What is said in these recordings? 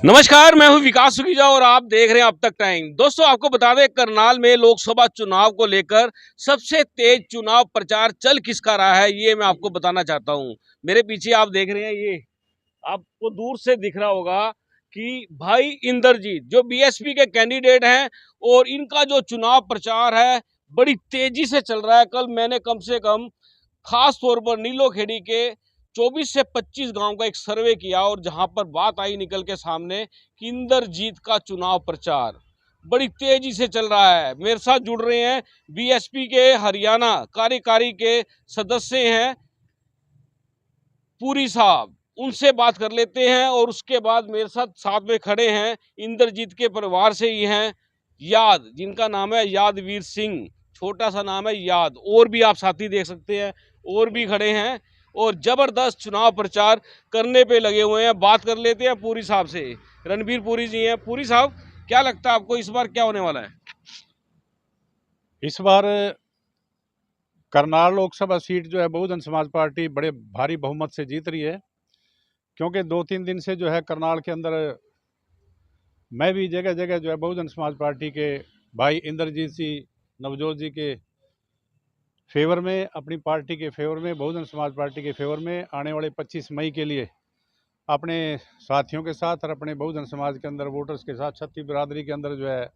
नमस्कार, मैं हूं विकास सुखीजा और आप देख रहे हैं अब तक टाइम। दोस्तों, आपको बता दें, करनाल में लोकसभा चुनाव को लेकर सबसे तेज चुनाव प्रचार चल किसका रहा है, ये मैं आपको बताना चाहता हूं। मेरे पीछे आप देख रहे हैं, ये आपको दूर से दिख रहा होगा कि भाई इंद्रजीत जो बीएसपी के कैंडिडेट हैं, और इनका जो चुनाव प्रचार है बड़ी तेजी से चल रहा है। कल मैंने कम से कम खास तौर पर नीलोखेड़ी के 24 से 25 गांव का एक सर्वे किया, और जहां पर बात आई निकल के सामने कि इंद्रजीत का चुनाव प्रचार बड़ी तेजी से चल रहा है। मेरे साथ जुड़ रहे हैं बीएसपी के हरियाणा कार्यकारी के सदस्य हैं पुरी साहब, उनसे बात कर लेते हैं। और उसके बाद मेरे साथ साथ में खड़े हैं इंद्रजीत के परिवार से ही हैं याद, जिनका नाम है यादवीर सिंह, छोटा सा नाम है याद। और भी आप साथी देख सकते हैं, और भी खड़े हैं और जबरदस्त चुनाव प्रचार करने पे लगे हुए हैं। बात कर लेते हैं पुरी साहब से। रणबीर पुरी जी हैं। पुरी साहब, क्या लगता है आपको इस बार क्या होने वाला है? इस बार करनाल लोकसभा सीट जो है बहुजन समाज पार्टी बड़े भारी बहुमत से जीत रही है। क्योंकि 2-3 दिन से जो है करनाल के अंदर मैं भी जगह जगह जो है बहुजन समाज पार्टी के भाई इंद्रजीत जी, नवजोत जी के फेवर में, अपनी पार्टी के फेवर में, बहुजन समाज पार्टी के फेवर में आने वाले 25 मई के लिए अपने साथियों के साथ और अपने बहुजन समाज के अंदर वोटर्स के साथ, क्षत्रिय बिरादरी के अंदर जो है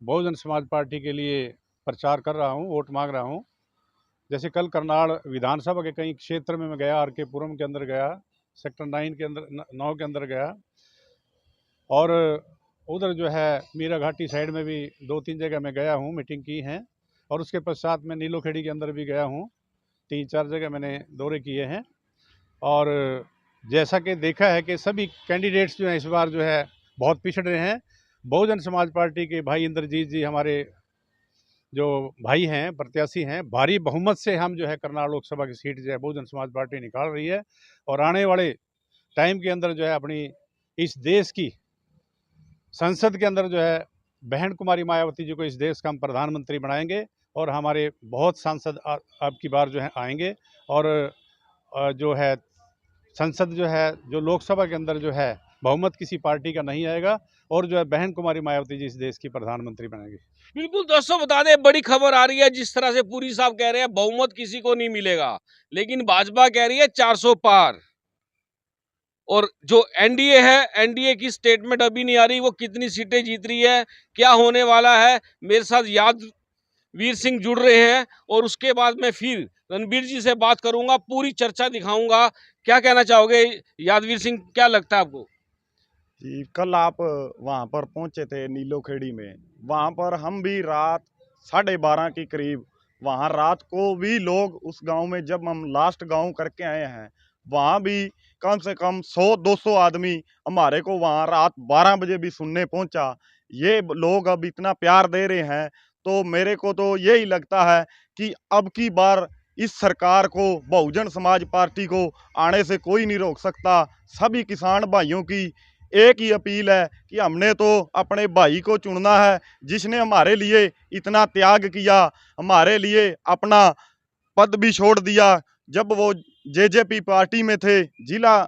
बहुजन समाज पार्टी के लिए प्रचार कर रहा हूँ, वोट मांग रहा हूँ। जैसे कल करनाल विधानसभा के कई क्षेत्र में मैं गया, आर के पुरम के अंदर गया, सेक्टर 9 के अंदर 9 के अंदर गया, और उधर जो है मीरा घाटी साइड में भी 2-3 जगह मैं गया हूँ, मीटिंग की हैं। और उसके पश्चात मैं नीलोखेड़ी के अंदर भी गया हूँ, 3-4 जगह मैंने दौरे किए हैं। और जैसा कि देखा है कि सभी कैंडिडेट्स जो हैं इस बार जो है बहुत पिछड़ रहे हैं। बहुजन समाज पार्टी के भाई इंद्रजीत जी हमारे जो भाई हैं, प्रत्याशी हैं, भारी बहुमत से हम जो है करनाल लोकसभा की सीट जो है बहुजन समाज पार्टी निकाल रही है। और आने वाले टाइम के अंदर जो है अपनी इस देश की संसद के अंदर जो है बहन कुमारी मायावती जी को इस देश का हम प्रधानमंत्री बनाएंगे। और हमारे बहुत सांसद अब की बार जो है आएंगे। और जो है संसद जो है, जो लोकसभा के अंदर जो है बहुमत किसी पार्टी का नहीं आएगा, और जो है बहन कुमारी मायावती जी इस देश की प्रधानमंत्री बनेंगी। बिल्कुल दोस्तों, बता दें, बड़ी खबर आ रही है। जिस तरह से पुरी साहब कह रहे हैं बहुमत किसी को नहीं मिलेगा, लेकिन भाजपा कह रही है 400 पार। और जो एनडीए है, एनडीए की स्टेटमेंट अभी नहीं आ रही, वो कितनी सीटें जीत रही है, क्या होने वाला है। मेरे साथ यादवीर सिंह जुड़ रहे हैं, और उसके बाद मैं फिर रणबीर जी से बात करूंगा, पूरी चर्चा दिखाऊंगा। क्या कहना चाहोगे यादवीर सिंह, क्या लगता है आपको? जी, कल आप वहाँ पर पहुँचे थे नीलोखेड़ी में। वहाँ पर हम भी रात 12:30 के करीब, वहाँ रात को भी लोग उस गांव में, जब हम लास्ट गांव करके आए हैं, वहाँ भी कम से कम 100-200 आदमी हमारे को वहाँ रात 12 बजे भी सुनने पहुँचा। ये लोग अब इतना प्यार दे रहे हैं, तो मेरे को तो यही लगता है कि अब की बार इस सरकार को, बहुजन समाज पार्टी को आने से कोई नहीं रोक सकता। सभी किसान भाइयों की एक ही अपील है कि हमने तो अपने भाई को चुनना है, जिसने हमारे लिए इतना त्याग किया, हमारे लिए अपना पद भी छोड़ दिया। जब वो जेजेपी पार्टी में थे, जिला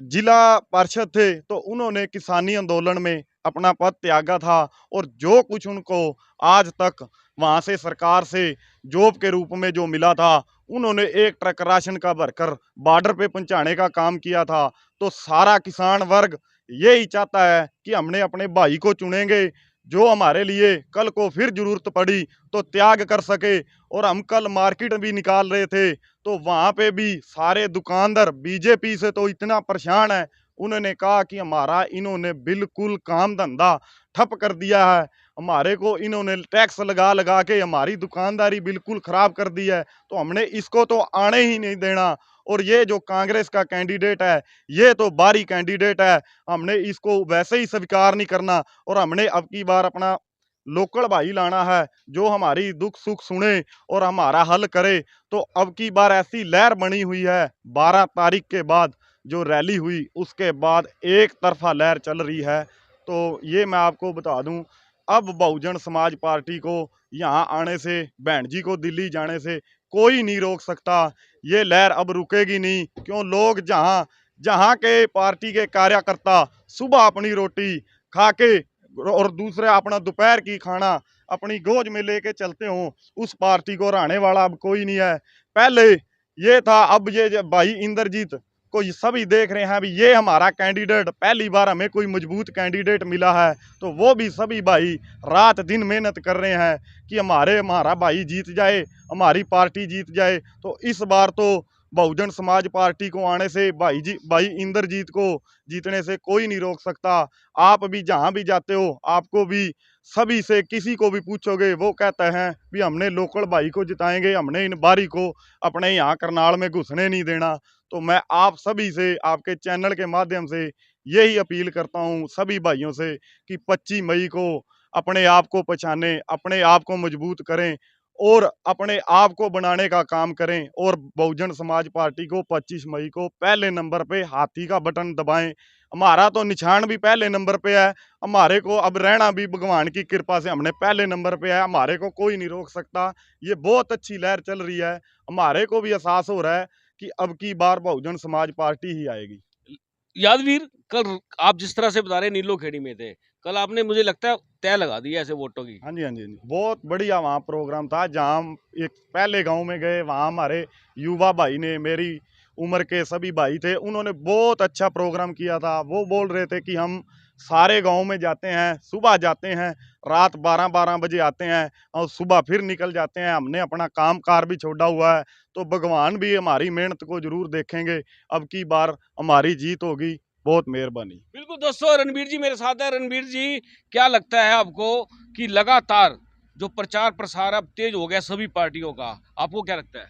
जिला पार्षद थे, तो उन्होंने किसानी आंदोलन में अपना पद त्यागा था। और जो कुछ उनको आज तक वहां से सरकार से जॉब के रूप में जो मिला था, उन्होंने एक ट्रक राशन का भरकर बॉर्डर पे पहुंचाने का काम किया था। तो सारा किसान वर्ग यही चाहता है कि हमने अपने भाई को चुनेंगे, जो हमारे लिए कल को फिर जरूरत पड़ी तो त्याग कर सके। और हम कल मार्केट भी निकाल रहे थे, तो वहां पे भी सारे दुकानदार बीजेपी से तो इतना परेशान है, उन्होंने कहा कि हमारा इन्होंने बिल्कुल काम धंधा ठप कर दिया है, हमारे को इन्होंने टैक्स लगा लगा के हमारी दुकानदारी बिल्कुल खराब कर दी है, तो हमने इसको तो आने ही नहीं देना। और ये जो कांग्रेस का कैंडिडेट है, ये तो बाहरी कैंडिडेट है, हमने इसको वैसे ही स्वीकार नहीं करना। और हमने अब की बार अपना लोकल भाई लाना है, जो हमारी दुख सुख सुने और हमारा हल करे। तो अब की बार ऐसी लहर बनी हुई है, 12 तारीख के बाद जो रैली हुई, उसके बाद एक तरफा लहर चल रही है। तो ये मैं आपको बता दूं, अब बहुजन समाज पार्टी को यहाँ आने से, बहन जी को दिल्ली जाने से कोई नहीं रोक सकता। ये लहर अब रुकेगी नहीं, क्यों लोग जहाँ जहाँ के पार्टी के कार्यकर्ता सुबह अपनी रोटी खा के और दूसरे अपना दोपहर की खाना अपनी गोद में लेके चलते हों, उस पार्टी को हराने वाला अब कोई नहीं है। पहले ये था, अब ये भाई इंद्रजीत को सभी देख रहे हैं, अभी ये हमारा कैंडिडेट, पहली बार हमें कोई मजबूत कैंडिडेट मिला है, तो वो भी सभी भाई रात दिन मेहनत कर रहे हैं कि हमारा भाई जीत जाए, हमारी पार्टी जीत जाए। तो इस बार तो बहुजन समाज पार्टी को आने से भाई इंद्रजीत को जीतने से कोई नहीं रोक सकता। आप भी जहां भी जाते हो, आपको भी सभी से किसी को भी पूछोगे, वो कहते हैं भी हमने लोकल भाई को जिताएंगे, हमने इन बारी को अपने यहाँ करनाल में घुसने नहीं देना। तो मैं आप सभी से, आपके चैनल के माध्यम से यही अपील करता हूँ सभी भाइयों से कि 25 मई को अपने आप को पहचानें, अपने आप को मजबूत करें और अपने आप को बनाने का काम करें, और बहुजन समाज पार्टी को 25 मई को पहले नंबर पे हाथी का बटन दबाएं। हमारा तो निशान भी पहले नंबर पे है, हमारे को अब रहना भी भगवान की कृपा से हमने पहले नंबर पे है, हमारे को कोई नहीं रोक सकता। ये बहुत अच्छी लहर चल रही है, हमारे को भी एहसास हो रहा है कि अब की बार बहुजन समाज पार्टी ही आएगी। यादवीर, कल आप जिस तरह से बता रहे नीलो खेड़ी में थे, कल आपने मुझे लगता है तय लगा दिया ऐसे वोटों की। हाँ जी, हाँ जी, हाँ जी। बहुत बढ़िया वहाँ प्रोग्राम था, जहाँ हम एक पहले गांव में गए, वहाँ हमारे युवा भाई ने, मेरी उम्र के सभी भाई थे, उन्होंने बहुत अच्छा प्रोग्राम किया था। वो बोल रहे थे कि हम सारे गांव में जाते हैं, सुबह जाते हैं, रात 12-12 बजे आते हैं और सुबह फिर निकल जाते हैं। हमने अपना काम कार भी छोड़ा हुआ है, तो भगवान भी हमारी मेहनत को जरूर देखेंगे। अब की बार हमारी जीत होगी। बहुत मेहरबानी। बिल्कुल दोस्तों, रणबीर जी मेरे साथ है। रणबीर जी, क्या लगता है आपको कि लगातार जो प्रचार प्रसार अब तेज हो गया सभी पार्टियों का, आपको क्या लगता है?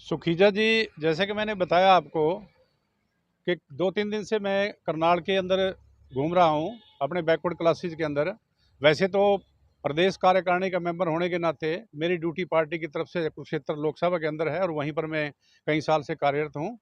सुखीजा जी, जैसे कि मैंने बताया आपको कि 2-3 दिन से मैं करनाल के अंदर घूम रहा हूँ अपने बैकवर्ड क्लासेस के अंदर। वैसे तो प्रदेश कार्यकारिणी का मेंबर होने के नाते मेरी ड्यूटी पार्टी की तरफ से कुरुक्षेत्र लोकसभा के अंदर है और वहीं पर मैं कई साल से कार्यरत हूँ।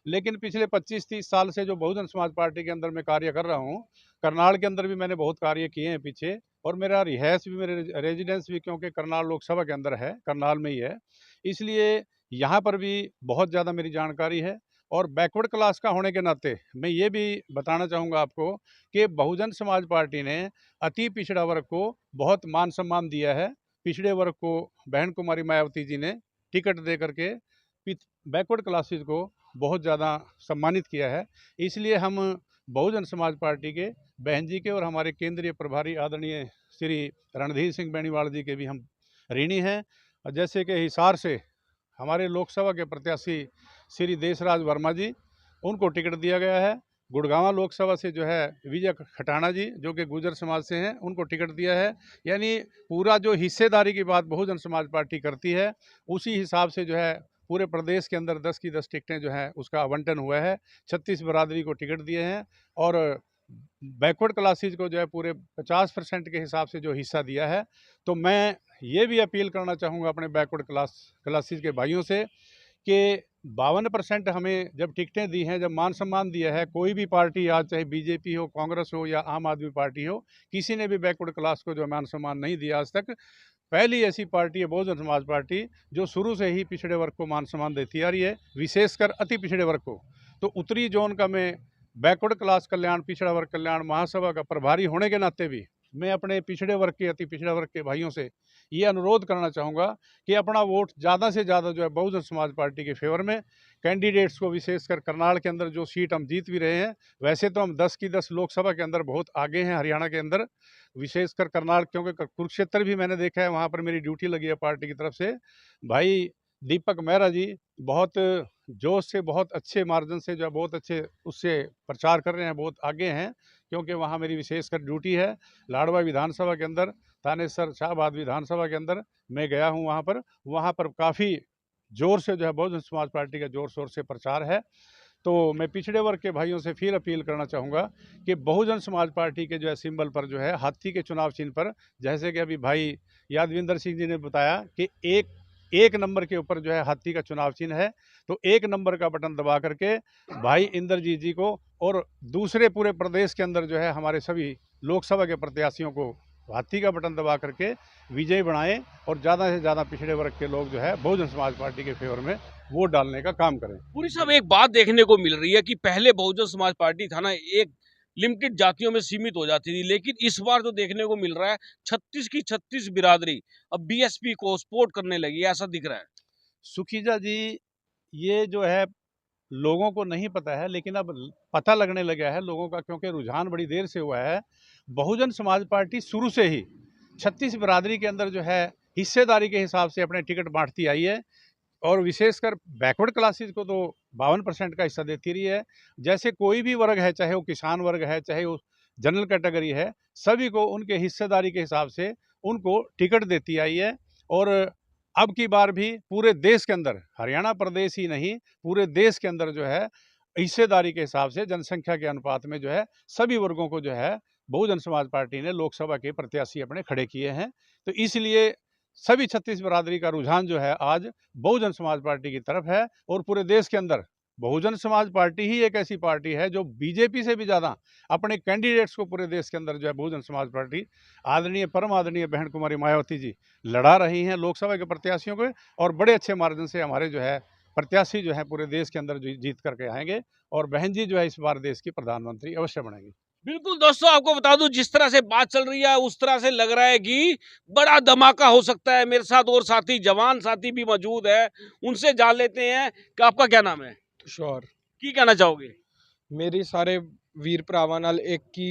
लेकिन पिछले 25-30 साल से जो बहुजन समाज पार्टी के अंदर मैं कार्य कर रहा हूँ, करनाल के अंदर भी मैंने बहुत कार्य किए हैं पीछे, और मेरा रिहायश भी, मेरे रेजिडेंस भी, क्योंकि करनाल लोकसभा के अंदर है, करनाल में ही है, इसलिए यहाँ पर भी बहुत ज़्यादा मेरी जानकारी है। और बैकवर्ड क्लास का होने के नाते मैं ये भी बताना चाहूँगा आपको कि बहुजन समाज पार्टी ने अति पिछड़ा वर्ग को बहुत मान सम्मान दिया है। पिछड़े वर्ग को बहन कुमारी मायावती जी ने टिकट दे करके बैकवर्ड क्लासेस को बहुत ज़्यादा सम्मानित किया है। इसलिए हम बहुजन समाज पार्टी के बहन जी के और हमारे केंद्रीय प्रभारी आदरणीय श्री रणधीर सिंह बेनीवाल जी के भी हम ऋणी हैं। जैसे कि हिसार से हमारे लोकसभा के प्रत्याशी श्री देशराज वर्मा जी, उनको टिकट दिया गया है। गुड़गांव लोकसभा से जो है विजय खटाना जी, जो कि गुर्जर समाज से हैं, उनको टिकट दिया है। यानी पूरा जो हिस्सेदारी की बात बहुजन समाज पार्टी करती है, उसी हिसाब से जो है पूरे प्रदेश के अंदर 10 की 10 टिकटें जो है उसका आवंटन हुआ है। 36 बरादरी को टिकट दिए हैं और बैकवर्ड क्लासेज को जो है पूरे 50% के हिसाब से जो हिस्सा दिया है। तो मैं ये भी अपील करना चाहूँगा अपने बैकवर्ड क्लासेज के भाइयों से कि 52% हमें जब टिकटें दी हैं, जब मान सम्मान दिया है, कोई भी पार्टी आज चाहे बीजेपी हो, कांग्रेस हो या आम आदमी पार्टी हो, किसी ने भी बैकवर्ड क्लास को जो मान सम्मान नहीं दिया आज तक। पहली ऐसी पार्टी है बहुजन समाज पार्टी जो शुरू से ही पिछड़े वर्ग को मान सम्मान देती आ रही है, विशेषकर अति पिछड़े वर्ग को। तो उत्तरी जोन का मैं बैकवर्ड क्लास कल्याण, पिछड़ा वर्ग कल्याण महासभा का प्रभारी होने के नाते भी मैं अपने पिछड़े वर्ग के, अति पिछड़ा वर्ग के भाइयों से ये अनुरोध करना चाहूँगा कि अपना वोट ज़्यादा से ज़्यादा जो है बहुजन समाज पार्टी के फेवर में, कैंडिडेट्स को विशेषकर करनाल के अंदर जो सीट हम जीत भी रहे हैं, वैसे तो हम 10 की 10 लोकसभा के अंदर बहुत आगे हैं हरियाणा के अंदर, विशेषकर करनाल, क्योंकि कुरुक्षेत्र भी मैंने देखा है, वहाँ पर मेरी ड्यूटी लगी है पार्टी की तरफ से। भाई दीपक मेहरा जी बहुत जोश से, बहुत अच्छे मार्जिन से जो है बहुत अच्छे उससे प्रचार कर रहे हैं, बहुत आगे हैं, क्योंकि वहाँ मेरी विशेषकर ड्यूटी है। लाडवा विधानसभा के अंदर, थानेसर शाहबाद विधानसभा के अंदर मैं गया हूँ, वहाँ पर काफ़ी जोर से जो है बहुजन समाज पार्टी का जोर शोर से प्रचार है। तो मैं पिछड़े वर्ग के भाइयों से फिर अपील करना चाहूँगा कि बहुजन समाज पार्टी के जो है सिंबल पर जो है हाथी के चुनाव चिन्ह पर, जैसे कि अभी भाई यादविंदर सिंह जी ने बताया कि एक नंबर के ऊपर जो है हाथी का चुनाव चिन्ह है, तो 1 नंबर का बटन दबा करके भाई इंद्रजीत जी को और दूसरे पूरे प्रदेश के अंदर जो है हमारे सभी लोकसभा के प्रत्याशियों को हाथी का बटन दबा करके विजयी बनाएं और ज़्यादा से ज़्यादा पिछड़े वर्ग के लोग जो है बहुजन समाज पार्टी के फेवर में वोट डालने का काम करें। पूरी साहब एक बात देखने को मिल रही है कि पहले बहुजन समाज पार्टी था ना, एक लिमिटेड जातियों में सीमित हो जाती थी, लेकिन इस बार जो देखने को मिल रहा है 36 की 36 बिरादरी अब बीएसपी को सपोर्ट करने लगी है, ऐसा दिख रहा है। सुखीजा जी, ये जो है लोगों को नहीं पता है, लेकिन अब पता लगने लगा है लोगों का, क्योंकि रुझान बड़ी देर से हुआ है। बहुजन समाज पार्टी शुरू से ही 36 बिरादरी के अंदर जो है हिस्सेदारी के हिसाब से अपने टिकट बांटती आई है और विशेषकर बैकवर्ड क्लासेस को तो 52% का हिस्सा देती रही है। जैसे कोई भी वर्ग है, चाहे वो किसान वर्ग है, चाहे वो जनरल कैटेगरी है, सभी को उनके हिस्सेदारी के हिसाब से उनको टिकट देती आई है। और अब की बार भी पूरे देश के अंदर, हरियाणा प्रदेश ही नहीं पूरे देश के अंदर जो है हिस्सेदारी के हिसाब से जनसंख्या के अनुपात में जो है सभी वर्गों को जो है बहुजन समाज पार्टी ने लोकसभा के प्रत्याशी अपने खड़े किए हैं। तो इसलिए सभी 36 बिरादरी का रुझान जो है आज बहुजन समाज पार्टी की तरफ है। और पूरे देश के अंदर बहुजन समाज पार्टी ही एक ऐसी पार्टी है जो बीजेपी से भी ज़्यादा अपने कैंडिडेट्स को पूरे देश के अंदर जो है बहुजन समाज पार्टी आदरणीय परम आदरणीय बहन कुमारी मायावती जी लड़ा रही हैं लोकसभा के प्रत्याशियों को, और बड़े अच्छे मार्जिन से हमारे जो है प्रत्याशी जो है पूरे देश के अंदर जीत करके आएंगे और बहन जी जो है इस बार देश की प्रधानमंत्री अवश्य बनेंगी। बिल्कुल दोस्तों, आपको बता दूं जिस तरह से बात चल रही है उस तरह से लग रहा है कि बड़ा धमाका हो सकता है। मेरे साथ और साथी जवान साथी भी मौजूद है, उनसे जान लेते हैं कि आपका क्या नाम है। तुषार, की कहना चाहोगे? मेरी सारे वीर भरावां नाल एक की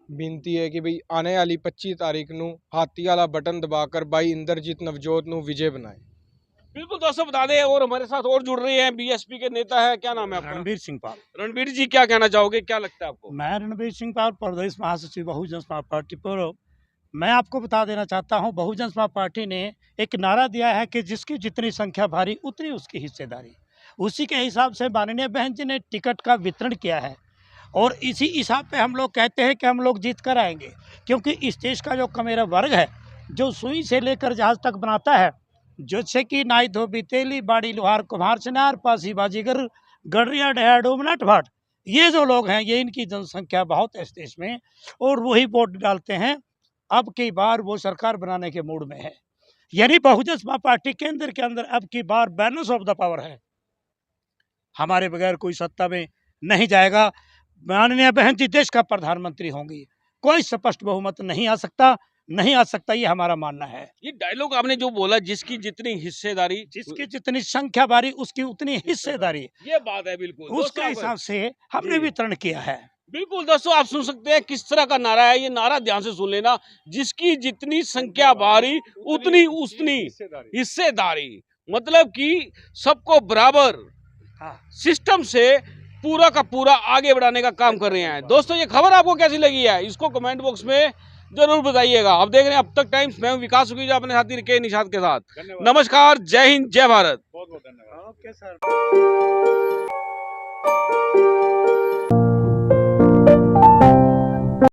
बेनती है कि भाई आने वाली 25 तारीख ਨੂੰ हाथी वाला बटन दबाकर भाई इंद्रजीत नवजोत ਨੂੰ विजय बनाए। बिल्कुल दोस्तों, बता दें और हमारे साथ और जुड़ रहे हैं बीएसपी के नेता है, क्या नाम है आपका? रणबीर सिंह पाल। रणबीर जी, क्या कहना चाहोगे, क्या लगता है आपको? मैं रणबीर सिंह पाल, प्रदेश महासचिव बहुजन समाज पार्टी पर। मैं आपको बता देना चाहता हूं, बहुजन समाज पार्टी ने एक नारा दिया है कि जिसकी जितनी संख्या भारी उतनी उसकी हिस्सेदारी। उसी के हिसाब से माननीय बहन जी ने टिकट का वितरण किया है और इसी हिसाब पे हम लोग कहते हैं कि हम लोग जीत कर आएंगे, क्योंकि इस देश का जो कमेरा वर्ग है, जो सुई से लेकर जहाज तक बनाता है, जैसे कि नाई धोबी तेली बाड़ी लोहार कुम्हार चनार पासी बाजीगर गडरिया डया डोमनट भाट, ये जो लोग हैं ये इनकी जनसंख्या बहुत है इस देश में और वही वोट डालते हैं। अब की बार वो सरकार बनाने के मूड में है, यानी बहुजन समाज पार्टी केंद्र के अंदर अब की बार बैलेंस ऑफ द पावर है, हमारे बगैर कोई सत्ता में नहीं जाएगा। माननीय बहन जी देश का प्रधानमंत्री होंगी, कोई स्पष्ट बहुमत नहीं आ सकता, ये हमारा मानना है। ये डायलॉग आपने जो बोला, जिसकी जितनी हिस्सेदारी, जिसकी जितनी संख्या बारी उसकी उतनी हिस्सेदारी, ये बात है। बिल्कुल उसके हिसाब से हमने वितरण किया है। बिल्कुल दोस्तों, आप सुन सकते हैं किस तरह का नारा है। ये नारा ध्यान से सुन लेना, जिसकी जितनी संख्या भारी उतनी उसनी हिस्सेदारी, मतलब कि सबको बराबर सिस्टम से पूरा का पूरा आगे बढ़ाने का काम कर रहे हैं। दोस्तों, ये खबर आपको कैसी लगी है, इसको कमेंट बॉक्स में जरूर बताइएगा। आप देख रहे हैं अब तक टाइम्स, मैं हूं विकास सुखीजा अपने साथी के निशाद के साथ। नमस्कार, जय हिंद, जय भारत। बहुत बहुत धन्यवाद। Okay sir.